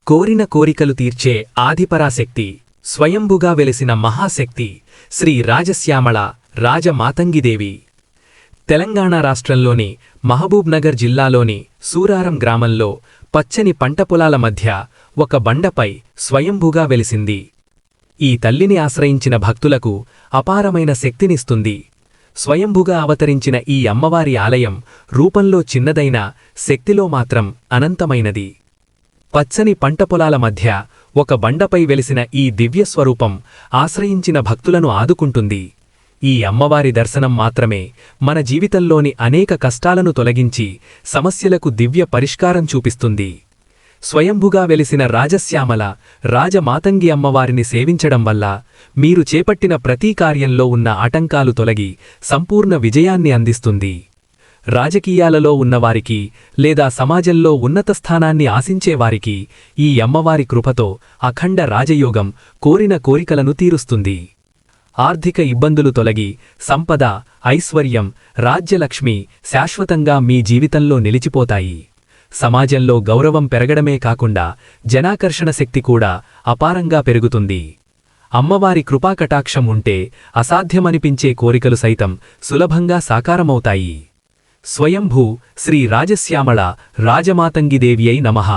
కోరిన కోరికలు తీర్చే ఆదిపరాశక్తి, స్వయంభుగా వెలిసిన మహాశక్తి శ్రీ రాజశ్యామళ రాజమాతంగిదేవి. తెలంగాణ రాష్ట్రంలోని మహబూబ్నగర్ జిల్లాలోని సూరారం గ్రామంలో పచ్చని పంటపొలాల మధ్య ఒక బండపై స్వయంభుగా వెలిసింది. ఈ తల్లిని ఆశ్రయించిన భక్తులకు అపారమైన శక్తినిస్తుంది. స్వయంభుగా అవతరించిన ఈ అమ్మవారి ఆలయం రూపంలో చిన్నదైనా శక్తిలో మాత్రం అనంతమైనది. పచ్చని పంటపొలాల మధ్య ఒక బండపై వెలిసిన ఈ దివ్యస్వరూపం ఆశ్రయించిన భక్తులను ఆదుకుంటుంది. ఈ అమ్మవారి దర్శనం మాత్రమే మన జీవితంలోని అనేక కష్టాలను తొలగించి సమస్యలకు దివ్య పరిష్కారం చూపిస్తుంది. స్వయంభుగా వెలిసిన రాజశ్యామల రాజమాతంగి అమ్మవారిని సేవించడం వల్ల మీరు చేపట్టిన ప్రతి కార్యంలో ఉన్న ఆటంకాలు తొలగి సంపూర్ణ విజయాన్ని అందిస్తుంది. రాజకీయాలలో ఉన్నవారికి లేదా సమాజంలో ఉన్నత స్థానాన్ని ఆశించేవారికి ఈ అమ్మవారి కృపతో అఖండ రాజయోగం కోరిన కోరికలను తీరుస్తుంది. ఆర్థిక ఇబ్బందులు తొలగి సంపద, ఐశ్వర్యం, రాజ్యలక్ష్మి శాశ్వతంగా మీ జీవితంలో నిలిచిపోతాయి. సమాజంలో గౌరవం పెరగడమే కాకుండా జనాకర్షణ శక్తి కూడా అపారంగా పెరుగుతుంది. అమ్మవారి కృపాకటాక్షం ఉంటే అసాధ్యమనిపించే కోరికలు సైతం సులభంగా సాకారమవుతాయి. స్వయంభూ శ్రీ రాజశ్యామళ రాజమాతంగిదేవ్యై నమః.